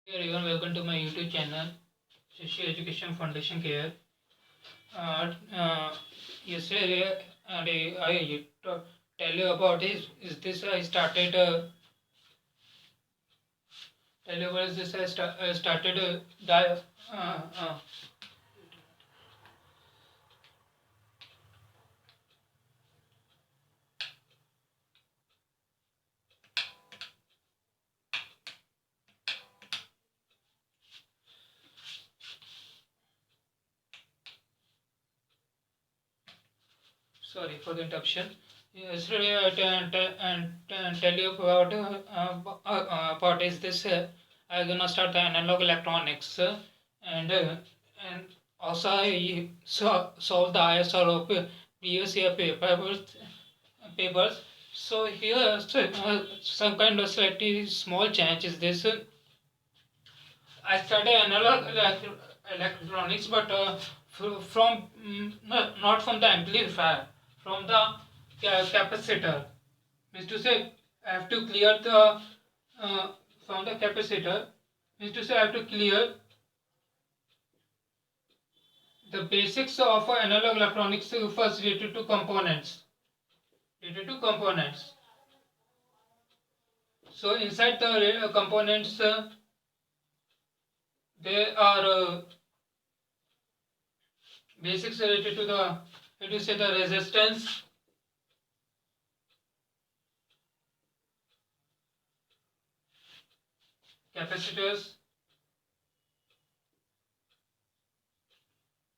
Hey everyone, welcome to my YouTube channel, Shashi Education Foundation here. Uh, uh, Yesterday, I tell you about is this I started tell you about is this I started uh, uh, sorry for the interruption. Yesterday I tell you about is this I'm gonna start the analog electronics and also I solve the ISRO previous year papers. So here some kind of slightly small change is this. I studied analog electronics, but from not from the amplifier, from the capacitor. Means to say, I have to clear the from the capacitor. Means to say, I have to clear the basics of analog electronics first related to components. Related to components. So inside the components, there are basics related to the, let me say, the resistance, capacitors,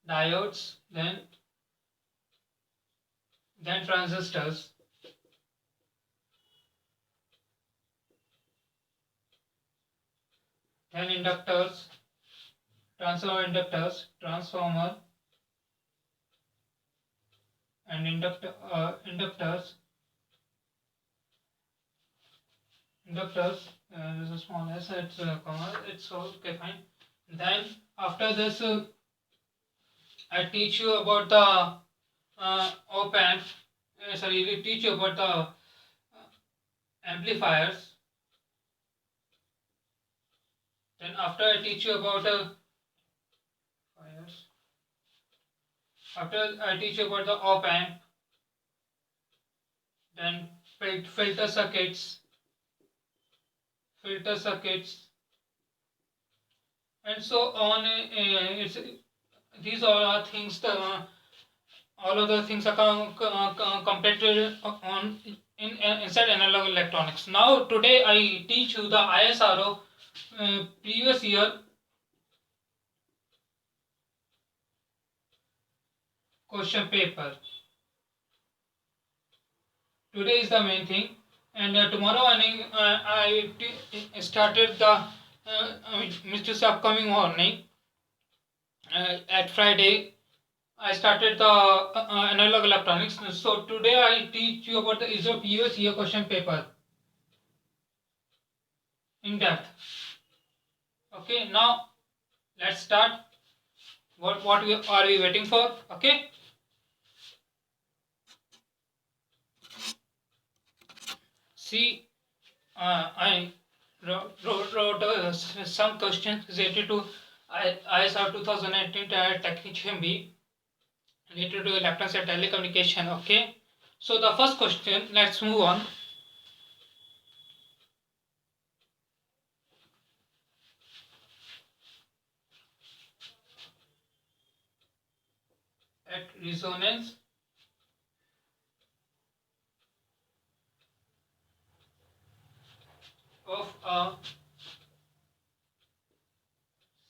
diodes, then transistors, then inductors, transformer and inductors, inductors. There's a small s, it's comma, it's okay, fine. Then after this, I teach you about the op amp. Sorry, I teach you about the amplifiers. Then after I teach you about fires. After I teach you about the op amp, then filter circuits, filter circuits, and so on. It's these all are things. All of the things are completed on inside analog electronics. Now today I teach you the ISRO previous year question paper. Today is the main thing, and tomorrow morning started the Mr. upcoming morning at Friday. I started the analog electronics. So today I teach you about the ISO previous year question paper in depth. Okay, now let's start. Are we waiting for? Okay. See, I wrote some questions related to ISR 2019 Technician B related to electronics and telecommunication. Okay. So the first question, let's move on. At resonance of a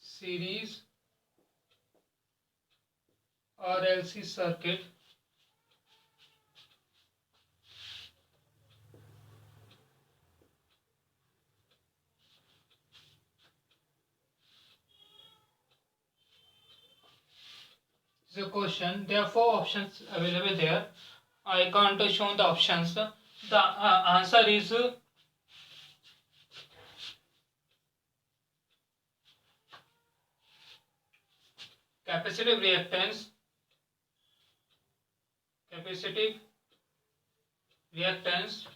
series RLC circuit, is a question. There are four options available there. I can't show the options. The answer is capacitive reactance, capacitive reactance,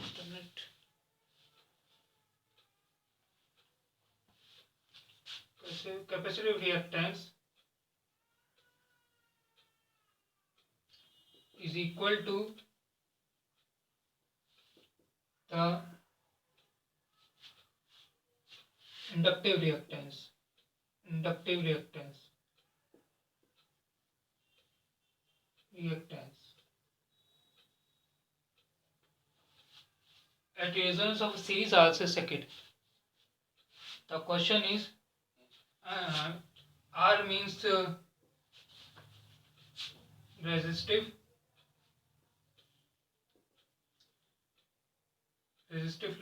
Just a minute. Capacitive reactance is equal to the inductive reactance. Reactance. At resonance of series RLC circuit, the question is R means resistive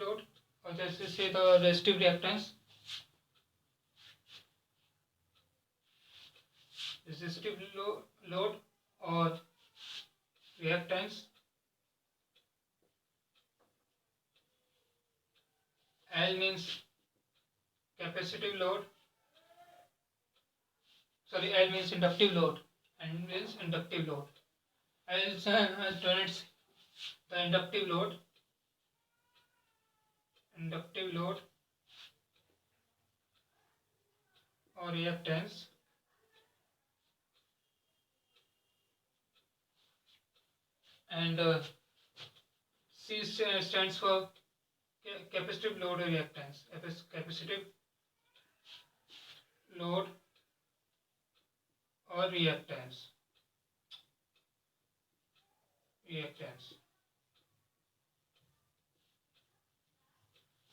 load, or just say the resistive reactance. Resistive load or reactance. L means capacitive load. Sorry, L means inductive load. N means inductive load. L denotes the inductive load. Or reactance. And C stands for capacitive load or reactance. Capacitive load or reactance.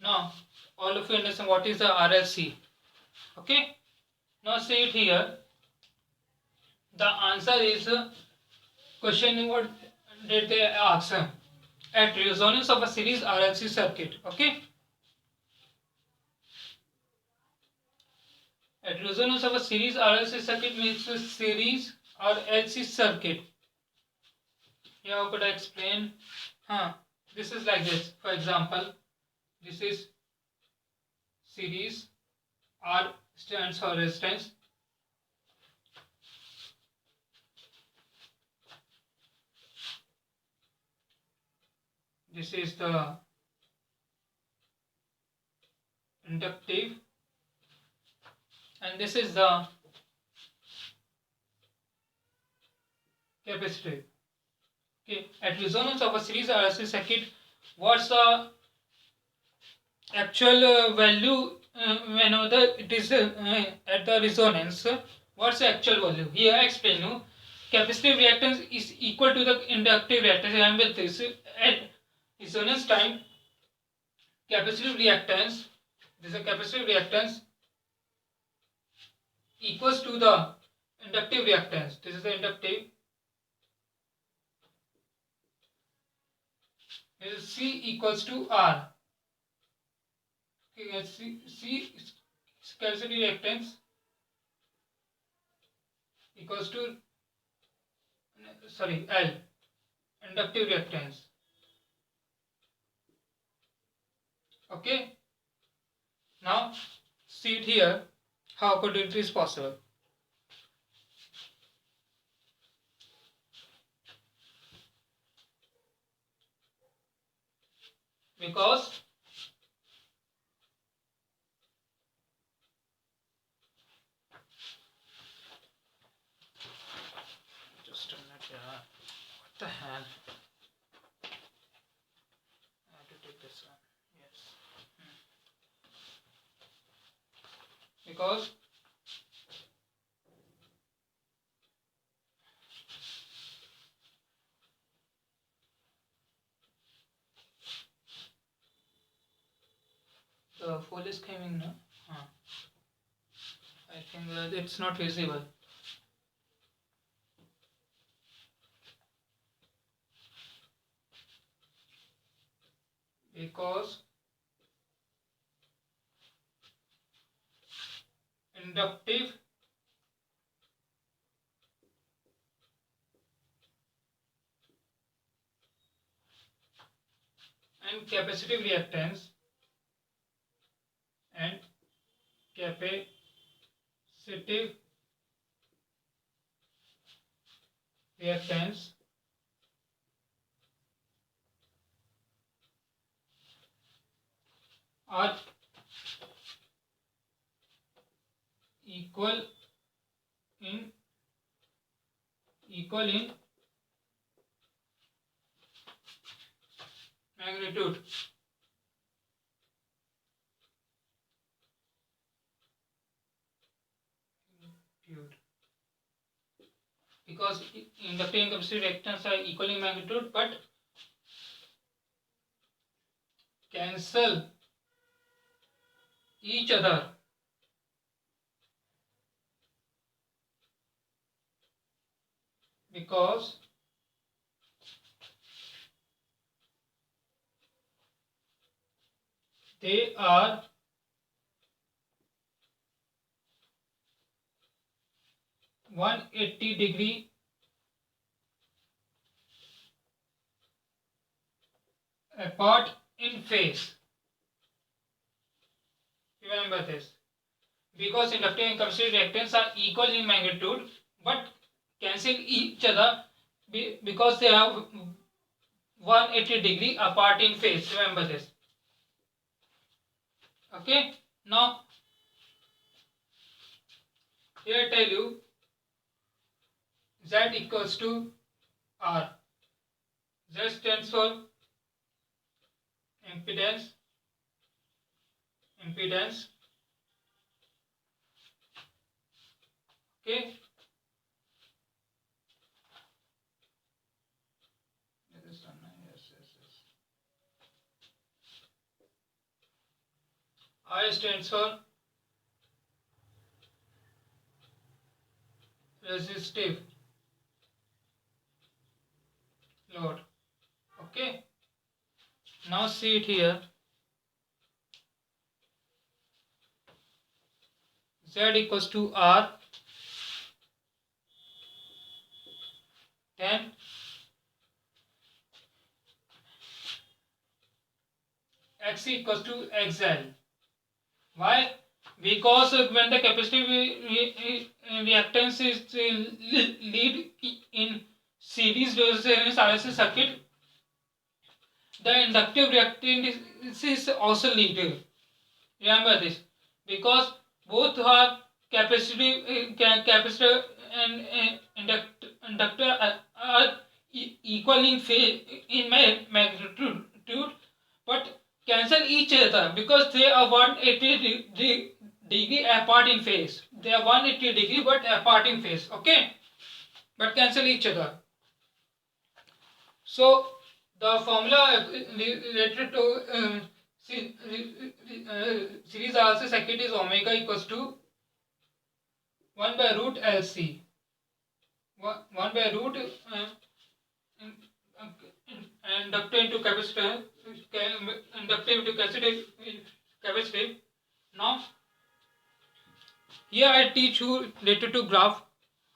Now, all of you understand what is the RLC. Okay. Now see it here. The answer is question. What did they ask? At resonance of a series RLC circuit. Okay. At resonance of a series RLC circuit means a series RLC circuit. Yeah, how could I explain? This is like this. For example, this is series. R stands for resistance. This is the inductive, and this is the capacitive. Okay, at resonance of a series RLC circuit, what's the actual value whenever it is at the resonance? What's the actual value? Here I explain you. Capacitive reactance is equal to the inductive reactance. I am with this. At resonance time, capacitive reactance, this is a capacitive reactance, equals to the inductive reactance. This is the inductive. This is C equals to R. Okay, C capacitive reactance equals to L, inductive reactance. Okay. Now see it here. How could it is possible? Because just a minute here. What the hell? I have to take this one. Yes. Because the foil is coming now. I think it's not visible. Because inductive and capacitive reactance are equal in magnitude. Because inductive and capacitive reactance are equal in magnitude but cancel each other because they are 180-degree apart in phase. Remember this. Because inductive and capacitive reactance are equal in magnitude but cancel each other because they are 180-degree apart in phase. Remember this. Okay. Now here I tell you Z equals to R. Z stands for impedance. Okay. I stands for resistive load. Okay. Now see it here. Z equals to R. Then X equals to XL. Why? Because when the capacitive reactance is lead in series resistance RLC circuit, the inductive reactance is also lead. Remember this, because both are capacitor and inductor are equal in phase in magnitude, but cancel each other because they are 180-degree apart in phase. They are 180-degree but apart in phase. Okay, but cancel each other. So the formula related to series RLC circuit is omega equals to 1 by root LC. 1 by root inductor into capacitor, inductive into capacitive. Now here I teach you related to graph.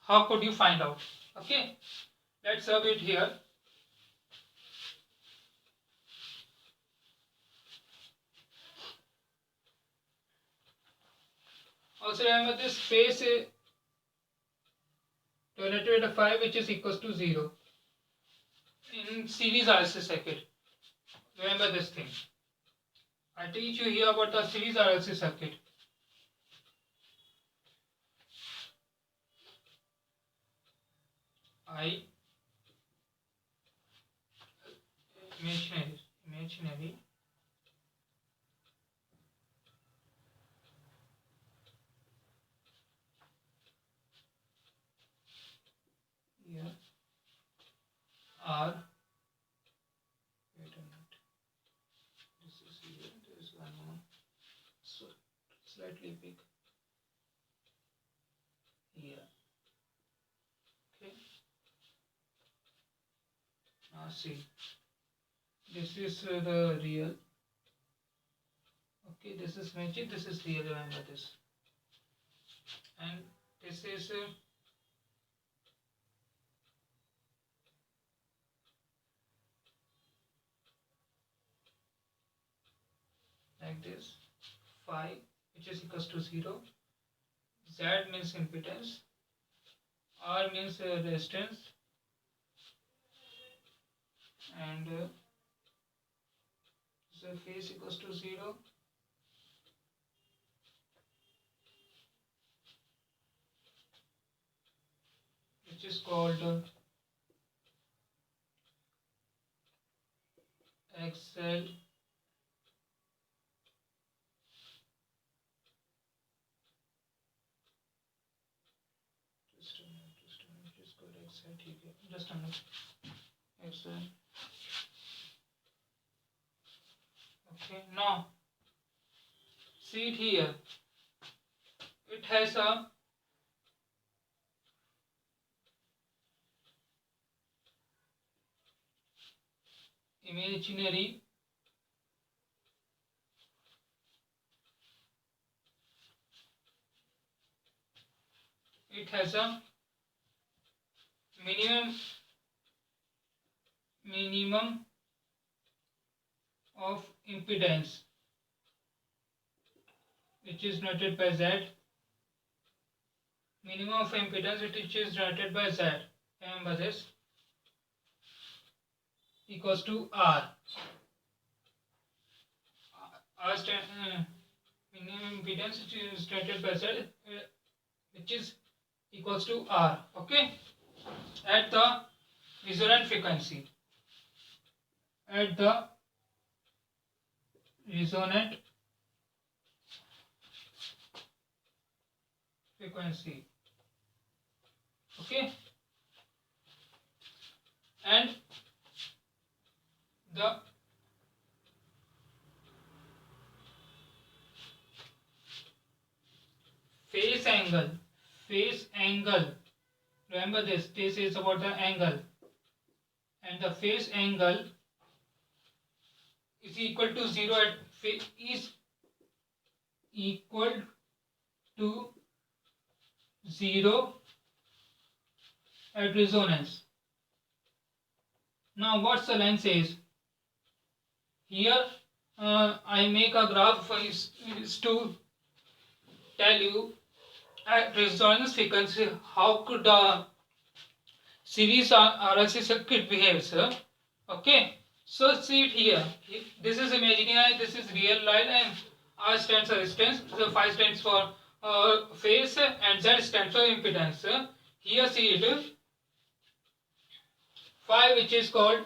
How could you find out? Okay, let's have it here. Also remember this phase related to 5 which is equals to 0 in series RLC circuit. Remember this thing. I teach you here about the series RLC circuit. Imaginary here R. Wait a minute. This is here. There is one more. So slightly big here. Okay. Now see. This is the real. Okay, this is magic. This is real. Remember this. And this is like this. Phi, which is equals to 0. Z means impedance. R means resistance. And so phase equals to 0. which is called XL. Just called XL. ठीक है, just a minute. XL. Okay, now see it here. It has a imaginary it has a minimum of impedance which is noted by Z. Minimum of impedance which is noted by Z. Remember this, equals to R. Minimum impedance which is noted by Z, which is equals to R. Okay, at the resonant frequency. At the resonant frequency. Okay, and the phase angle, remember this is about the angle, and the phase angle is equal to 0 is equal to 0 at resonance. Now what the line says here, I make a graph is to tell you at resonance frequency how could the series RLC circuit behaves. Okay, so see it here. This is imaginary, this is real line, and R stands for resistance, so phi stands for phase, and Z stands for impedance. Here see it, phi which is called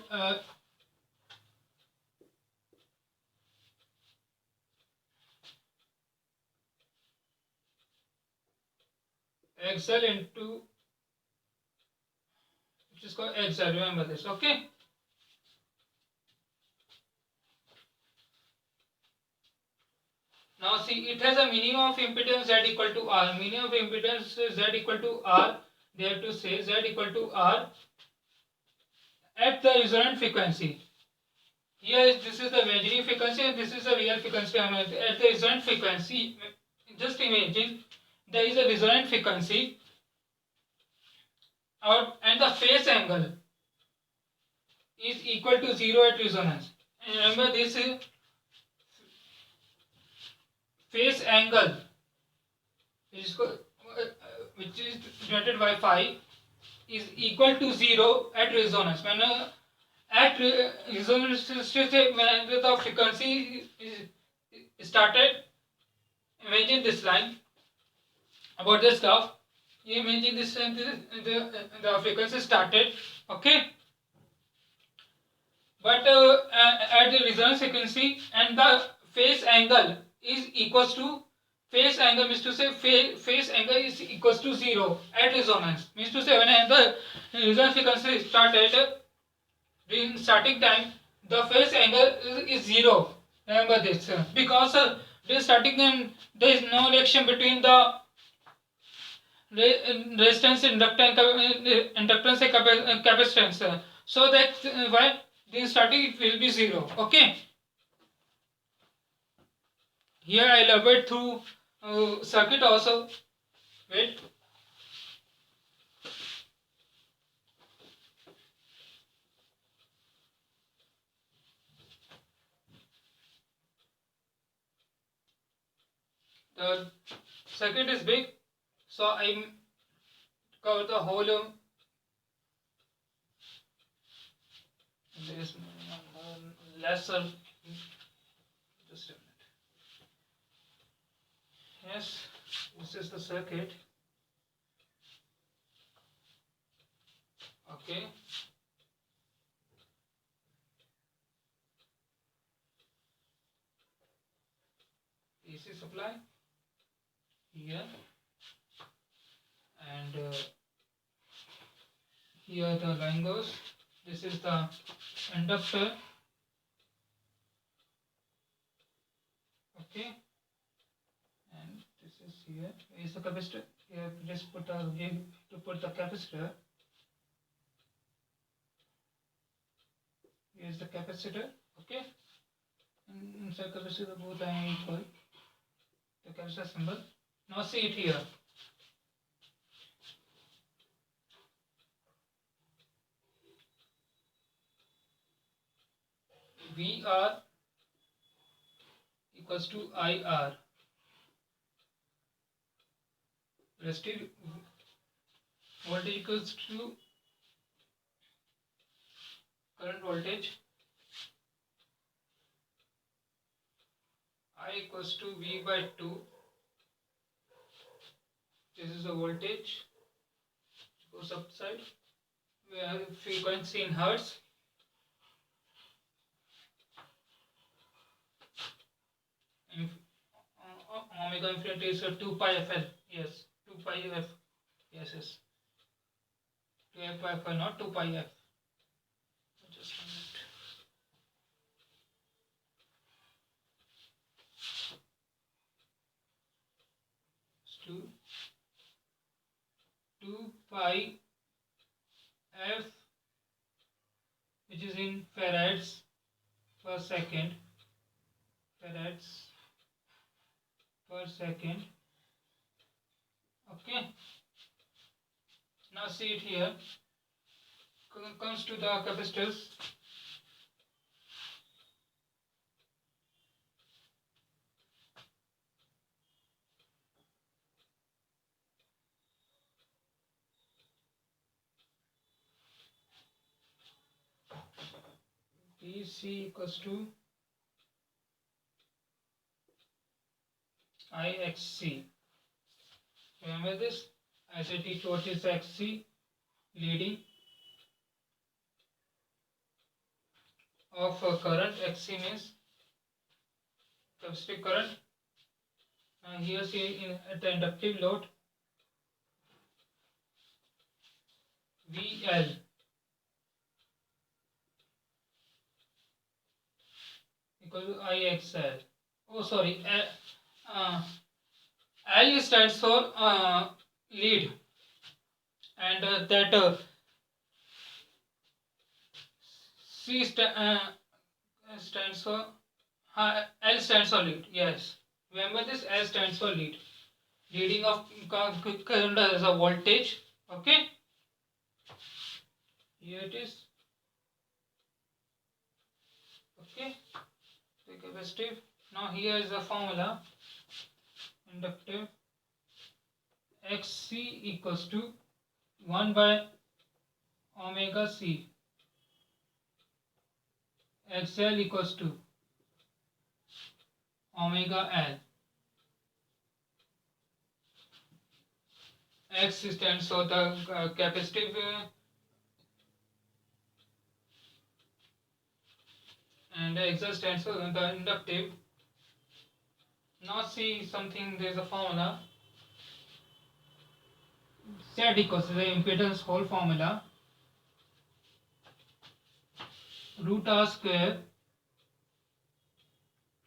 XL into, which is called XL, remember this. Okay, now see it has a minimum of impedance Z equal to R. Minimum of impedance Z equal to R, they have to say Z equal to R at the resonant frequency. Here this is the imaginary frequency and this is the real frequency. At the resonant frequency, just imagine there is a resonant frequency and the phase angle is equal to 0 at resonance. And remember this is phase angle which is denoted by phi is equal to 0 at resonance. When at resonance, when the frequency is started, imagine this line about this stuff. You imagine this the frequency started. Okay, but at the resonance frequency and the phase angle is equals to, phase angle means to say phase angle is equals to 0 at resonance, means to say when the resonance frequency started, during starting time the phase angle is 0. Remember this, because during starting time there is no reaction between the resistance, inductance and capacitance, so that why during starting it will be 0. Okay, here I elaborate through circuit also. Wait, the circuit is big, so I cover the whole this lesser. Just a minute. Yes, this is the circuit. Okay. AC supply here, and here the line goes. This is the inductor. Okay, and this is here. Is the capacitor. Here, just put the to put the capacitor. Here is the capacitor. Okay, and inside capacitor both are equal. The capacitor symbol. Now see it here. VR equals to IR. Resistive voltage equals to current voltage. I equals to V by 2. This is the voltage. It goes upside. We have frequency in hertz. Omega infinity is 2 pi fl. Yes, 2 pi f. Yes, yes. 2 pi f, not 2 pi f. Just a minute. It's 2 pi f, which is in farads per second. Farads per second. Okay. Now see it here. Comes to the capacitors. VC equals to IXC. Remember this? As I teach what is XC, leading of current. XC means capacitive current. Here see at the inductive load, VL equal to IXL. Oh, sorry. L stands for lead, and that C stands for L stands for lead. Yes, remember this. L stands for lead. Leading of current as a voltage. Okay. Here it is. Okay. The capacitive. Now here is the formula. Inductive. XC equals to 1 by omega C. XL equals to omega L. X stands for the capacitive and XL stands for the inductive. Now see something, there is a formula. Z equals to the impedance whole formula. Root R square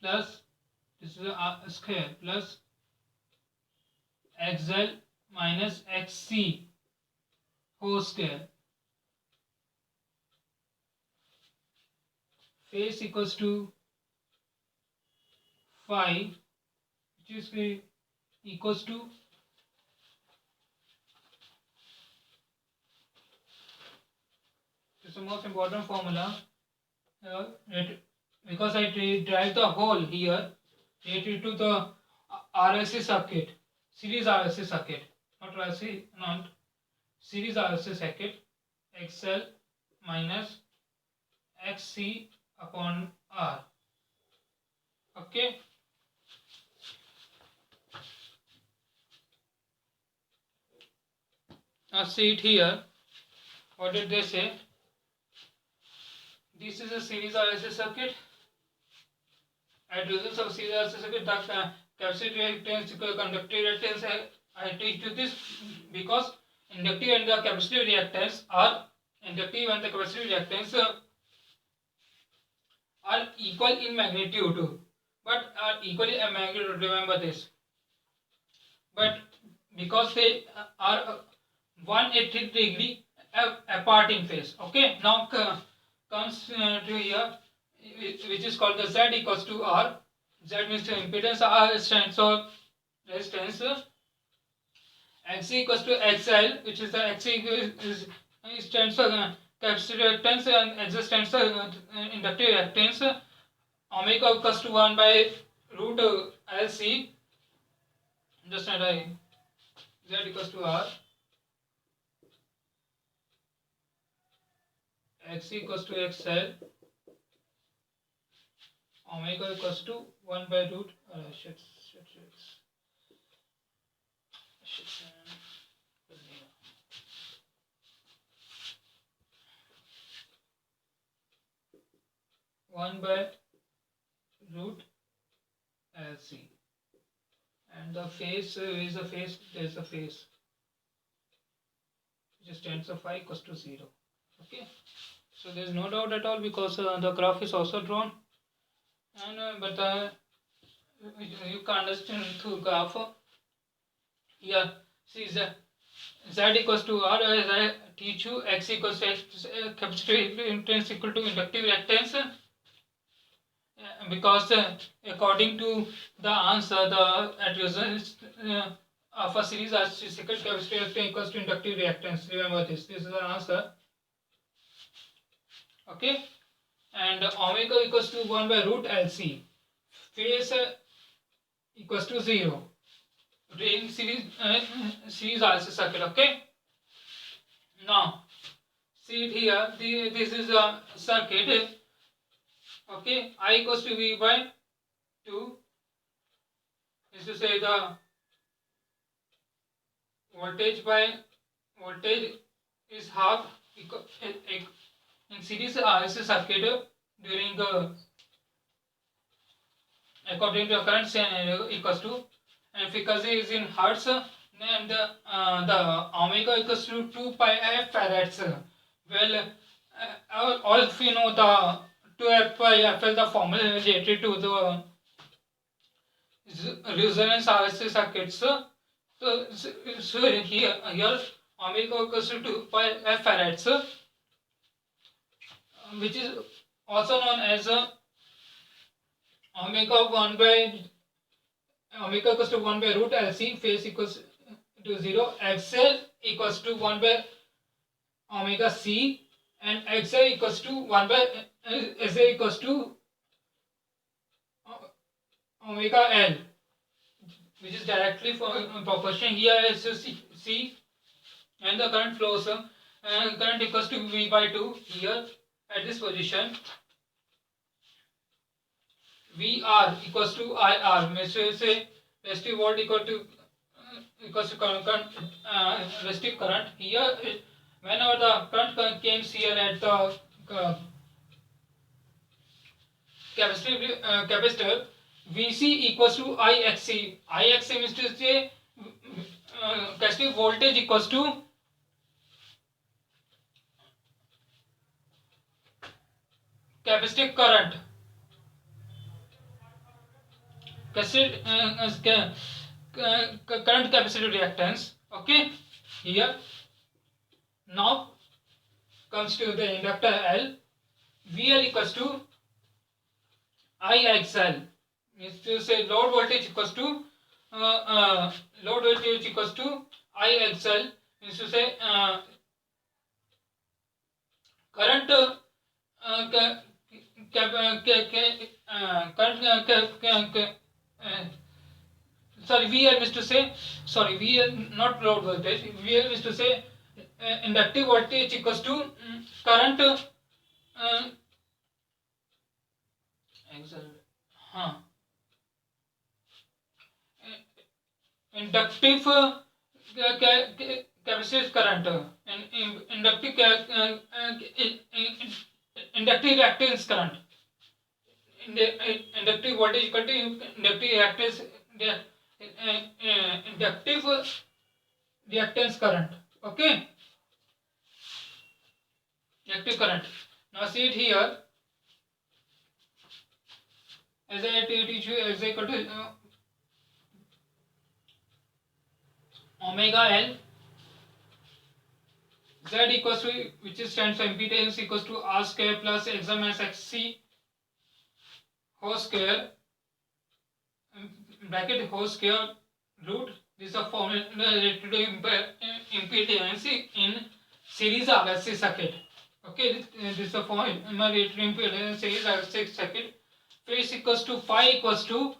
plus, this is R square, plus XL minus XC whole square. Phase equals to phi, which is equals to this is the most important formula. Because I drive the whole here related to the RLC circuit, series RLC circuit, not RLC, not series RLC circuit. XL minus XC upon R. Okay. Now see it here. What did they say? This is a series RLC circuit. At results of series RLC circuit, the capacitive reactance, conductive reactance. I teach you this because inductive and the capacitive reactance are inductive and the capacitive reactance are equal in magnitude, but are equally in magnitude. Remember this. But because they are 180 degree apart in phase. Okay. Now comes to here, which is called the Z equals to R. Z means the impedance, R stands for resistance. XC equals to XL, which is the XC is stands for capacitive reactance, and XL stands for inductive reactance. Omega equals to 1 by root LC. Just write Z equals to R. X equals to XL. Omega equals to 1 by root. Shit. 1 by root LC. And the phase is a phase, there is a phase which is tangent of phi equals to 0. Okay, so there is no doubt at all because the graph is also drawn, and but you can understand through graph. Yeah, see Z equals to R, as I teach you. X equals to X, capacitive reactance equal to inductive reactance. Because according to the answer, the at results of a series RC circuit, capacitive reactance equals to inductive reactance. Remember this. This is the answer. Okay, and omega equals to 1 by root LC. Phase equals to 0 during series RC circuit. Okay. Now see it here. This is a circuit. Okay, I equals to V by 2 is to say the voltage is half in series RLC circuit during the according to current scenario equals to, and frequency is in hertz, and the omega equals to 2 pi f farads. Well, all of you know the 2 pi fl, the formula related to the resonance RLC circuits. So here omega equals to 2 pi f farads, which is also known as omega equals to 1 by root LC. Phase equals to 0. XL equals to 1 by omega C, and XA equals to 1 by SA equals to omega L, which is directly proportional. Here is C, and the current flows. Current equals to V by 2 here at this position. VR equals to IR, means to say resistive volt equals to current, resistive current. Here, whenever the current came here at the capacitor, VC equals to IXC. IXC means to say capacitive voltage equals to capacitive current. Current capacitive reactance. Okay, here now comes to the inductor L. VL equals to IXL, means to say load voltage equals to IXL, means to say current VL means to say, VL not load voltage, VL means to say inductive voltage equals to current inductive capacitive current, inductive inductive reactance current. Inductive voltage equal to inductive reactance inductive reactance current. Okay, reactive current. Now see it here. As I teach you, as equal to omega L, Z equals to, which is stands for impedance, equals to R square plus X minus XC whole square, bracket whole square root. This is a formula related to impedance in series RLC circuit. Okay, this is a formula related to impedance in series RLC circuit. Phase equals to phi equals to,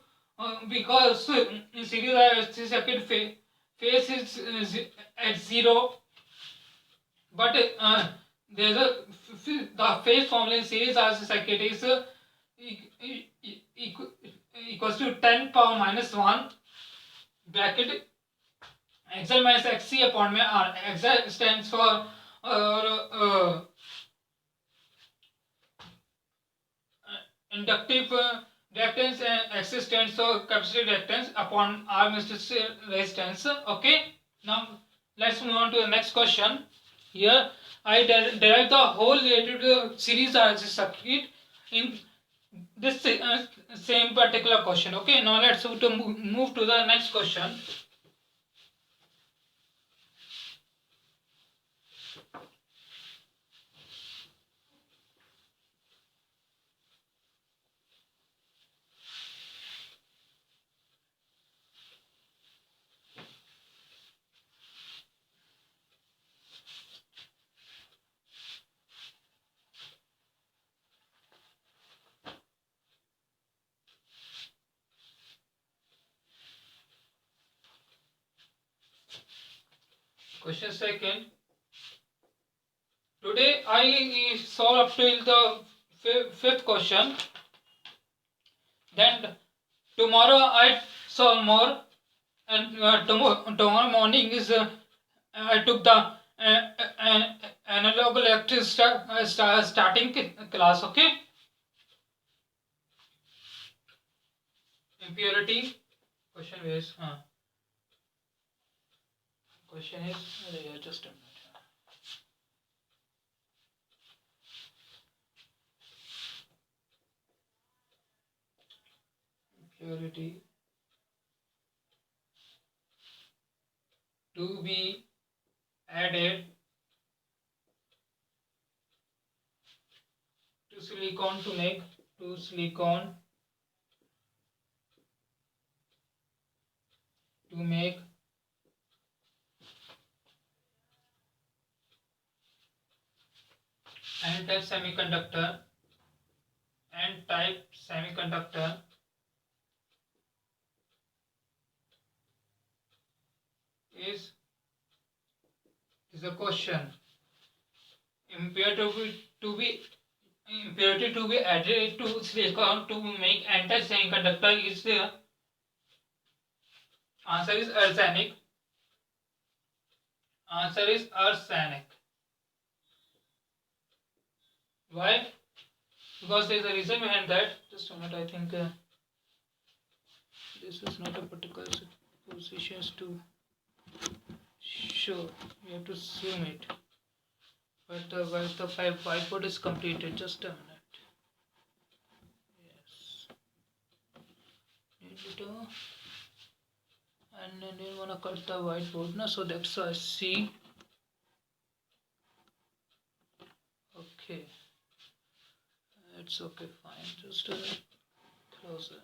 because in series RLC circuit phase is at 0, but there's a the phase formula in series RLC circuit is equals to 10 power minus 1 bracket XL minus XC upon में R. XL stands for inductive reactance and XC stands for capacitive reactance upon R means resistance. Okay, now let's move on to the next question. Here I derive the whole related to series RLC circuit in this same particular question. Okay, now let's move to the next question. Question second. Today I saw up till the fifth question. Then tomorrow I saw more, and tomorrow morning is I took the analog electric starting class. Okay. Impurity. Question is. Question is just a minute. Impurity to be added to silicon to make silicon to make n-type semiconductor. N-type semiconductor is a question. Impurity to be added to silicon to make n-type semiconductor is the answer is arsenic. Answer is arsenic. Why? Because there is a reason behind that. Just a minute, I think this is not a particular position to show. You have to zoom it. But the whiteboard is completed. Just a minute. Yes. And I didn't want to cut the whiteboard now, so that's why I see. Okay. It's okay, fine. Just a little closer.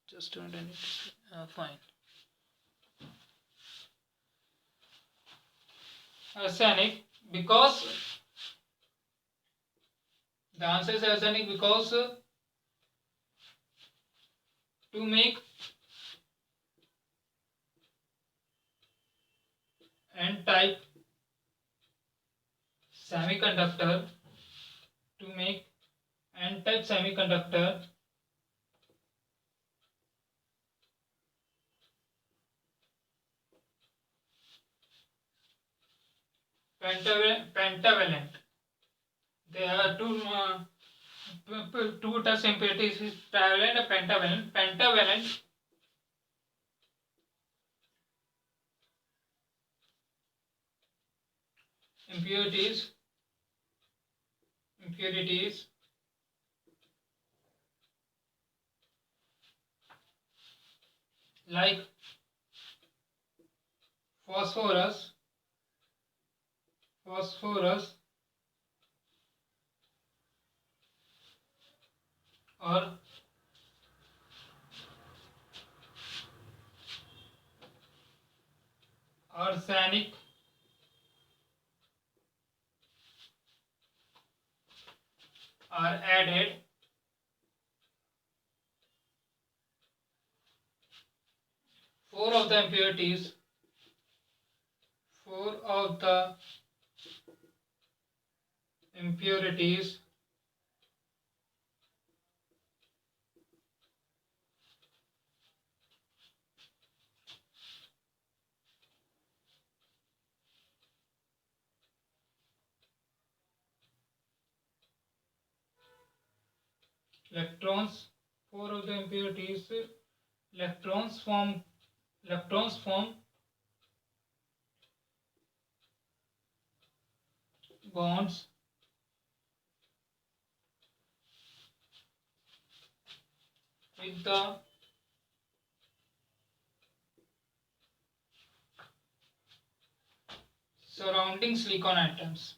Just a minute. Fine. Arsenic, because the answer is arsenic because to make n-type semiconductor, pentavalent. There are two touch impurities is trivalent and pentavalent. Pentavalent impurities like phosphorus or arsenic are added four of the impurities electrons four of the impurities electrons form bonds with the surrounding silicon atoms.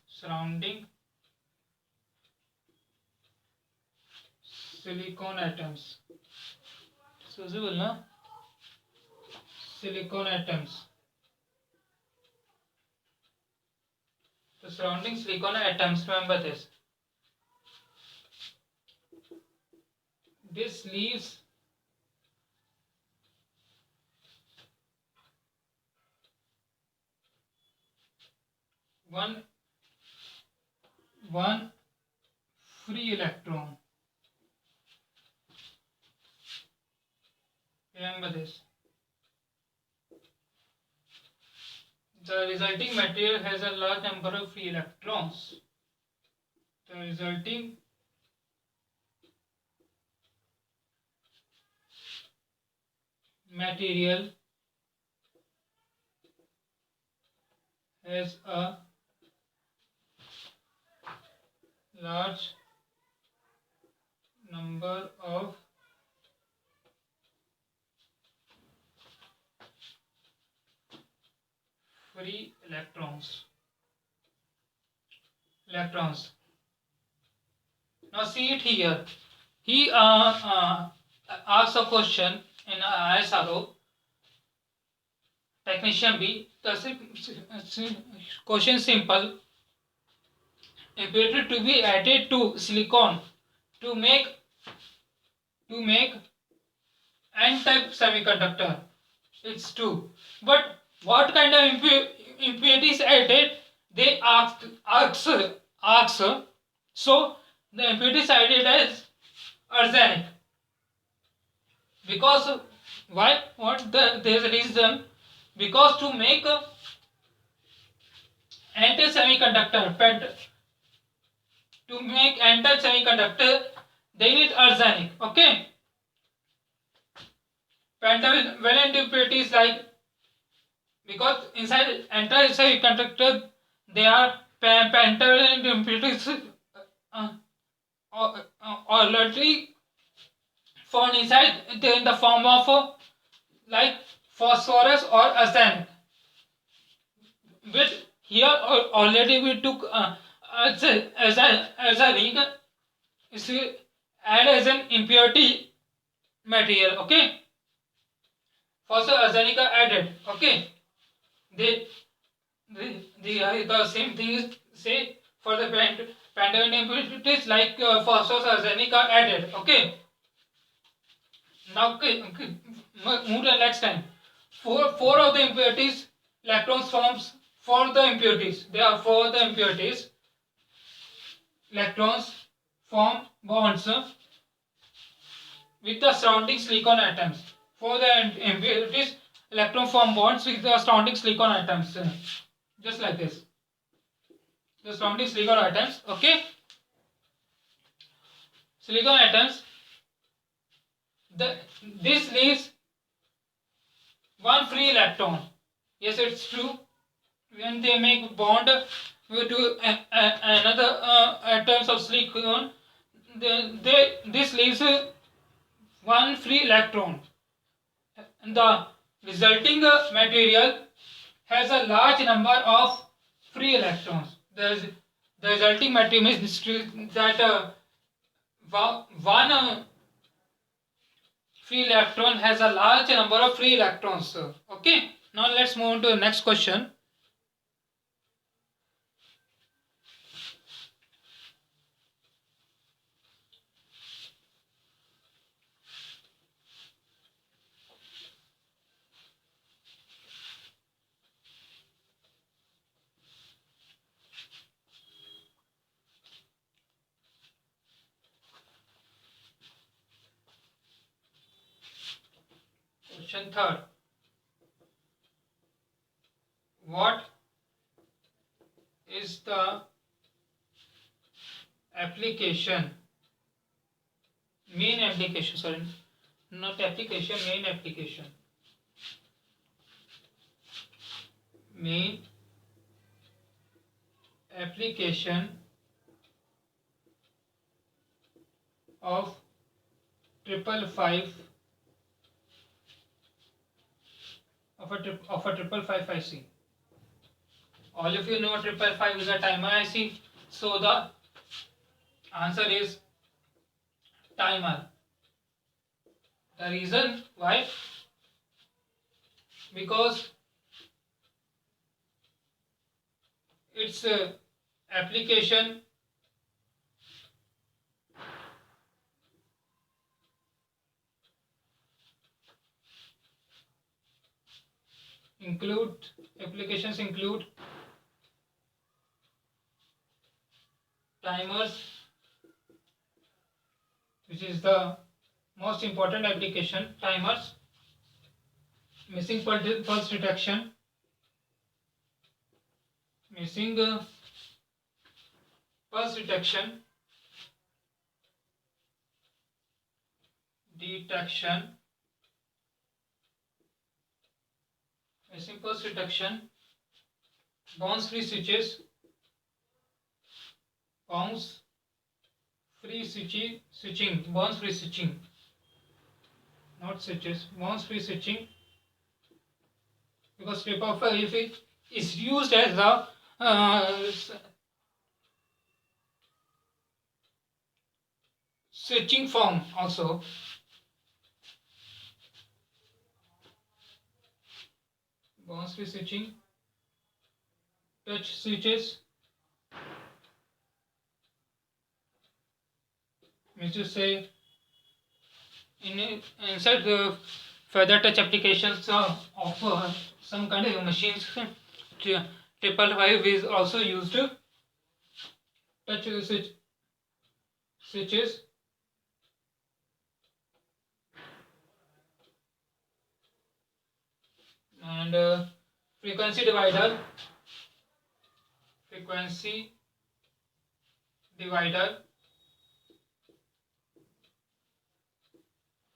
Visible na? Silicon atoms. The surrounding silicon atoms, remember this. This leaves one free electron. Remember this. The resulting material has a large number of free electrons. The resulting material has a large number of free electrons. Now see it here. He asks a question in ISRO technician B. The question simple. Impurity to be added to silicon to make N-type semiconductor. It's true. But what kind of impurities added? They ask. So the impurities added as arsenic. Because why? There's a reason. Because to make N-type semiconductor, they need arsenic. Okay. Pentavalent impurities like, because inside N-type semiconductor they are pentavalent impurities already found inside in the form of like phosphorus or arsenic. With here already we took as a ring is add as an impurity material. Okay. Phosphorus arsenic are added. Okay. The same thing is say for the pentavalent impurities like phosphorus arsenic are added. Okay. Now move to next time. Four of the impurities electrons forms for the impurities. There are four of the impurities. Electrons form bonds with the surrounding silicon atoms. For the impurities, electron form bonds with the surrounding silicon atoms. Just like this. the surrounding silicon atoms. Okay, silicon atoms. The this leaves one free electron. Yes, it's true. When they make bond to another atoms of silicon, this leaves one free electron. The resulting material has a large number of free electrons. The resulting material means that one free electron has a large number of free electrons. Okay, now let's move on to the next question. Question third. What is the application, main application, sorry, not application, main application, main application of triple five of a triple five IC? All of you know triple five is a timer IC, so the answer is timer. The reason why, because its application applications include timers, which is the most important application. Timers, missing pulse detection, missing pulse detection, missing pulse detection, bounce free switches, bounce free switching, bounce free switching, not switches, bounce free switching, because triple five if it is used as the switching form also. Bounce free switching, touch switches, means to say inside the further touch applications of some kind of machines, triple five is also used. Touch switches, and frequency divider,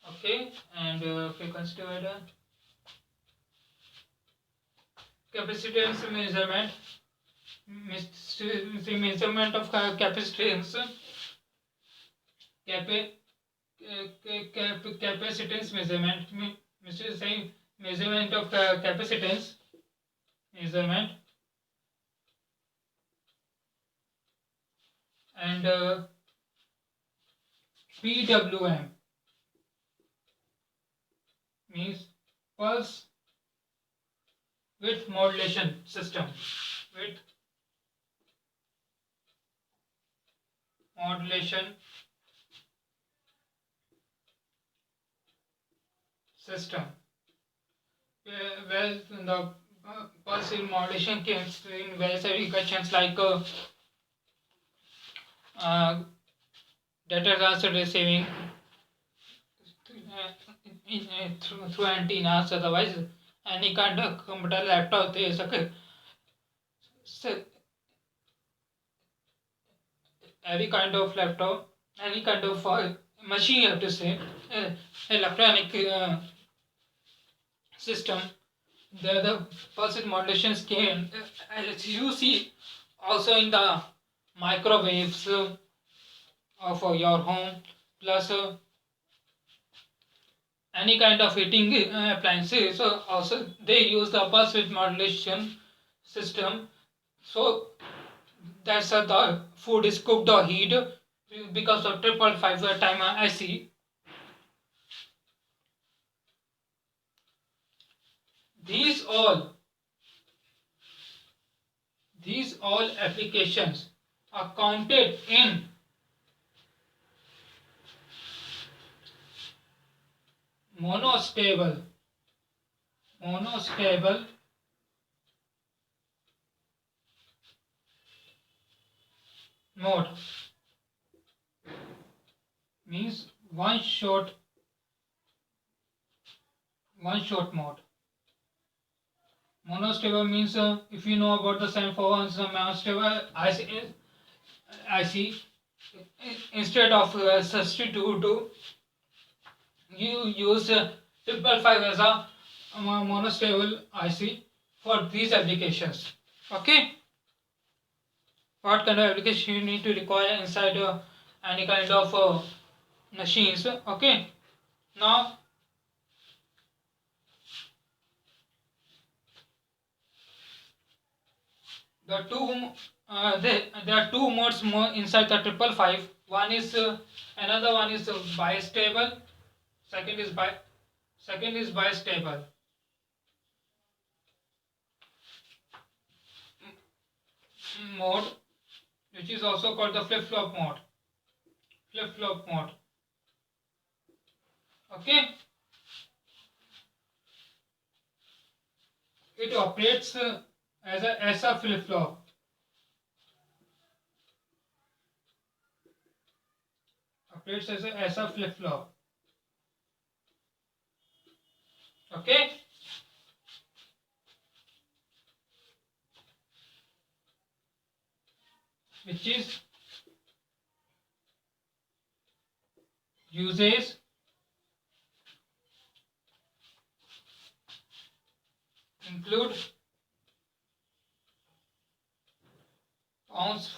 okay, and frequency divider, capacitance measurement, measurement of capacitance, capacitance measurement, means to say measurement of capacitance measurement, and PWM means pulse width modulation system, width modulation system. Well, the pulse modulation comes in various applications like data transfer receiving through antennas, otherwise any kind of computer laptop they any kind of laptop, any kind of machine, you have to say, uh, electronic system, the pulse width modulations can, as you see, also in the microwaves of your home, plus any kind of heating appliances. So also they use the pulse width modulation system. So that's the food is cooked or heat because of 555 timer IC. These all these all applications are counted in monostable monostable mode, means one shot mode. Monostable means if you know about the semaphore, monostable IC, instead of substitute, you use 555 as a monostable IC for these applications. Okay, what kind of application you need to require inside any kind of machines. Okay, now the two there are two modes more inside the 555. One is another one is bistable. Second is bistable mode, which is also called the flip flop mode. Okay, it operates as a flip flop. Operates as a flip flop. Okay. Which is uses include bounce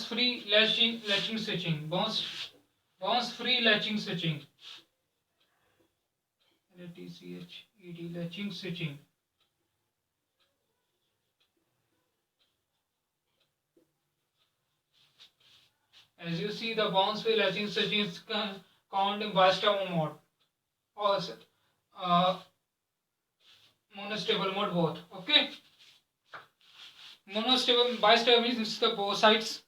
free latching switching. Bounce free latching switching. Latching switching. As you see, the bounce free latching switching is count in bistable mode or monostable mode both. Okay. Bistable means the both sides,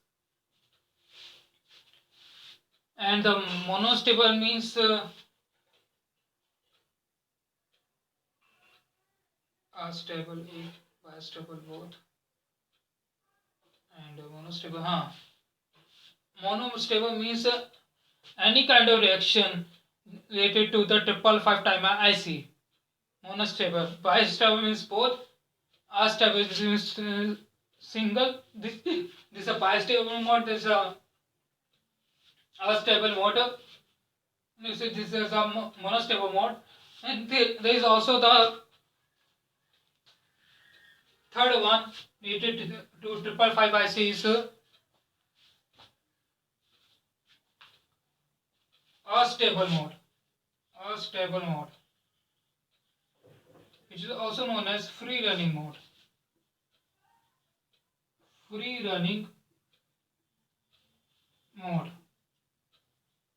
and the monostable means stable, bistable both, and monostable. Monostable means any kind of reaction related to the 555 timer IC. Monostable. Bistable means both. Astable means single. This is a bistable mode. This is a stable mode. This is a monostable mode. And there is also the third one related to 555 IC is stable mode. Which is also known as free running mode.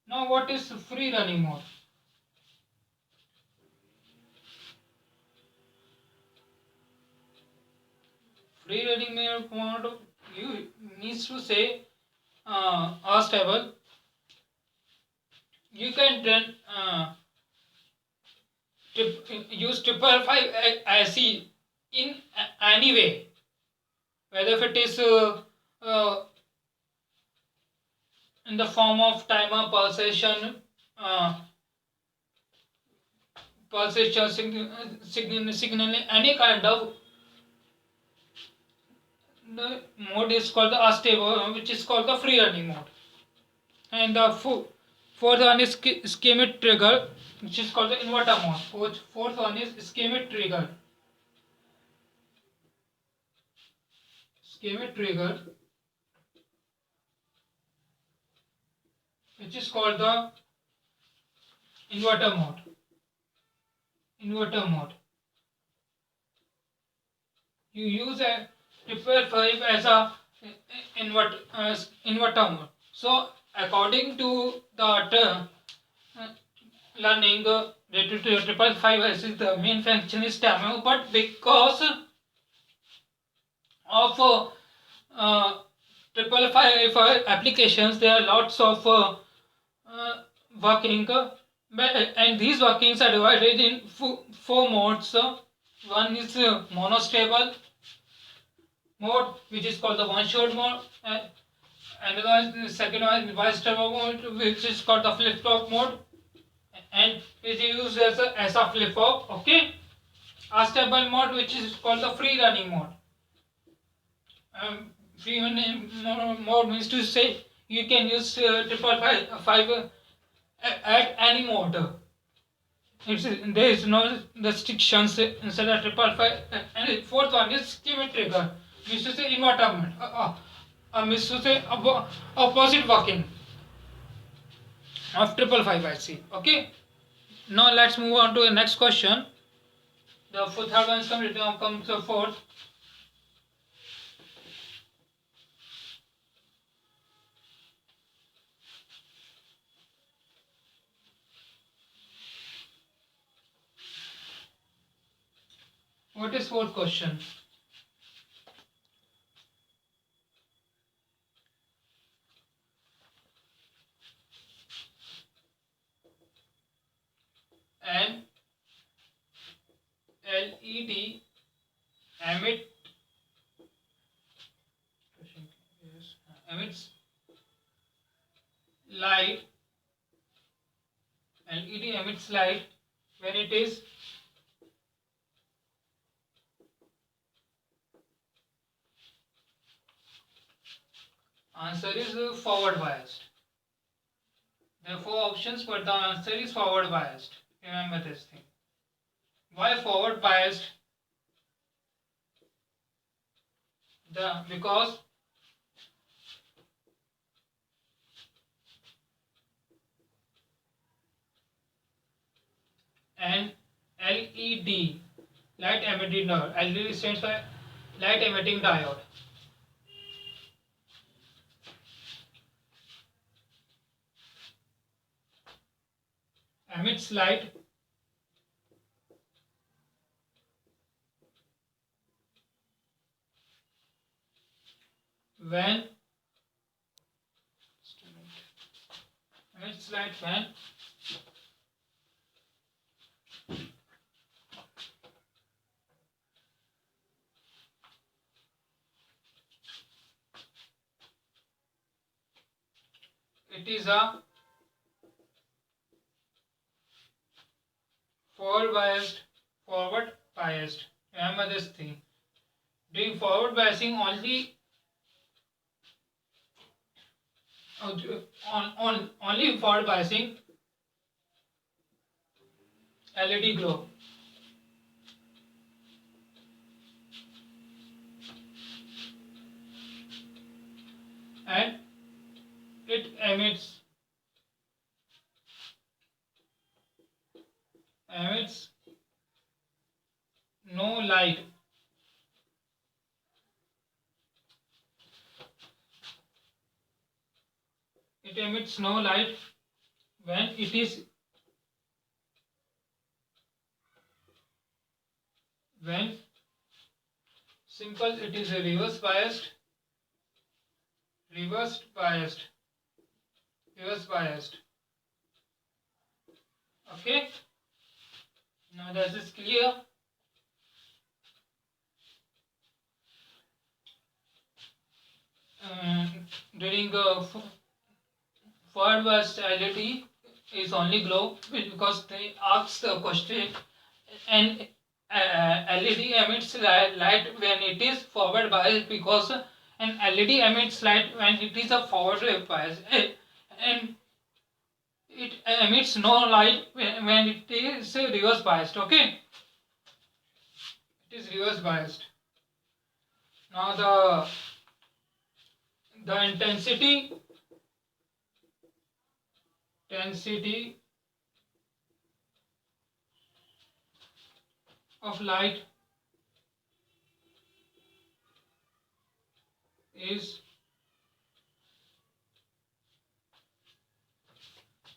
Now, what is free running mode? Free running mode, you needs to say stable. You can run use 555 IC in any way, whether if it is in the form of timer pulsation, signaling, any kind of the mode is called the astable, which is called the free running mode. And the fourth one is schemic trigger, which is called the inverter mode. Fourth one is schemic trigger. Schemic trigger, which is called the inverter mode. Inverter mode. You use a 555 as a inverter mode. So according to the term learning related to 555 is the main function is time, but because of 555 applications, there are lots of working, and these workings are divided in four modes. One is monostable mode, which is called the one-shot mode, and the second one is bistable mode, which is called the flip-flop mode, and is used as a flip-flop. Okay, astable mode, which is called the free running mode. Free running mode means to say you can use 555 at any mode. There is no restrictions inside a 555. And the fourth one is schemic trigger, means to say inverter mode. Means to say opposite working of 555 IC. Okay. Now let's move on to the next question. The third one is completed. Now comes the fourth. What is fourth question? An LED emits light. LED emits light when it is answer is forward biased. There are four options, but the answer is forward biased. Remember this thing. Why forward biased? Because an LED, light emitting diode. LED stands for light emitting diode. Emits light when it is a forward biased. Remember this thing. Doing forward biasing only only forward biasing LED glow. And it emits no light when it is simple, it is a reverse biased. Okay, now this is clear. During forward biased LED is only glow because they ask the question, and LED emits light when it is forward biased, because an LED emits light when it is a forward bias, and it emits no light when it is reverse biased. Okay, it is reverse biased. Now the intensity of light is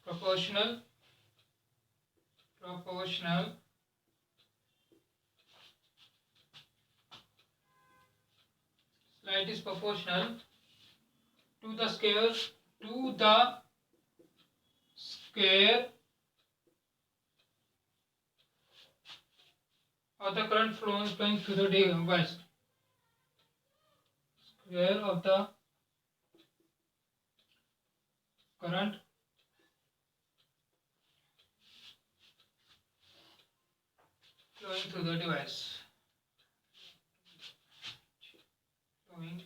proportional light is proportional to the square of the current flowing through the device. Square of the current flowing through the device. Flowing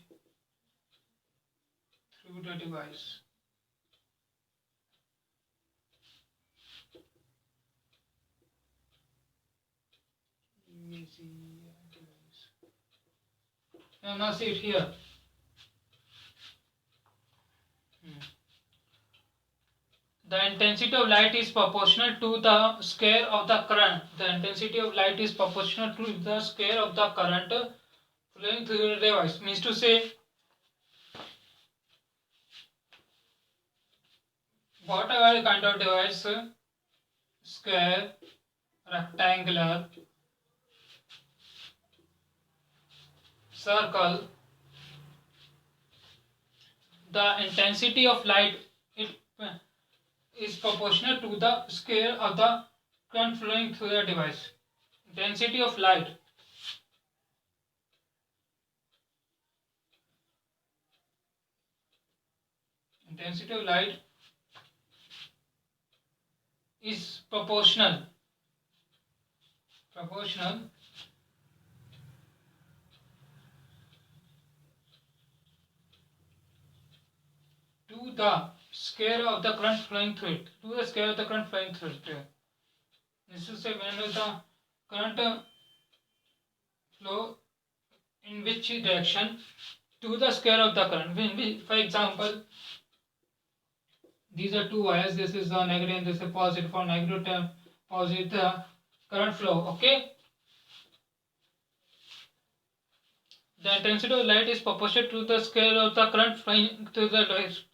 through the device. Now see it here. The intensity of light is proportional to the square of the current. The intensity of light is proportional to the square of the current flowing through the device. Means to say, whatever kind of device, square, rectangular, circle, the intensity of light is proportional to the square of the current flowing through the device. Intensity of light is proportional to the square of the current flowing through it. This is when the current flow in which direction to the square of the current. For example, these are two wires. This is the negative and this is positive. For negative term, positive current flow. Okay. The intensity of light is proportional to the scale of the current flowing through the device.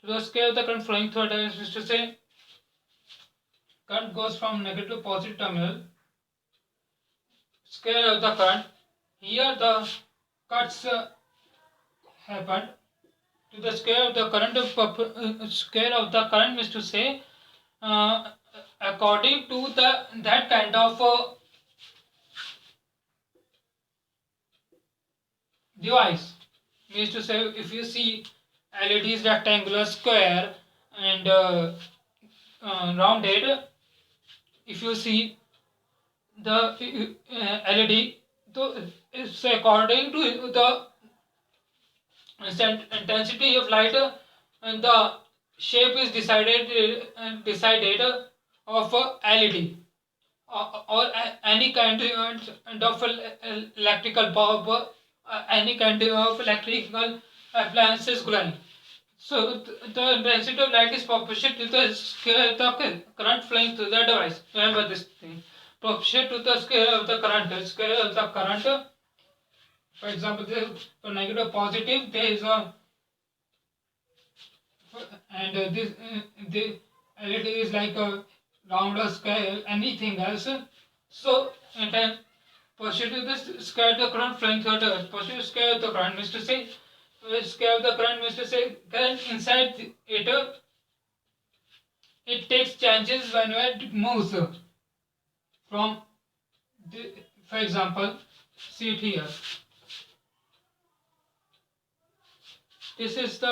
To the scale of the current flowing through a device is to say, current goes from negative to positive terminal. Scale of the current. Here the cuts happened. To the scale of the current is to say, according to that kind of device. Means to say, if you see LED is rectangular, square, and rounded, if you see the LED, so it's according to the intensity of light, and the shape is decided of LED or any kind of electrical bulb, any kind of electrical appliances glowing. So the intensity of light is proportional to the current flowing through the device. Remember this thing. Proportional to the scale of the current. Scale of the current. For example, for negative positive, there is a, and this the LED is like a round or square, anything else. So and then positive the square of the current flowing through the positive square of the current means to say, square of the current means to say current inside it, it takes changes whenever it moves from the, for example, see it here. This is the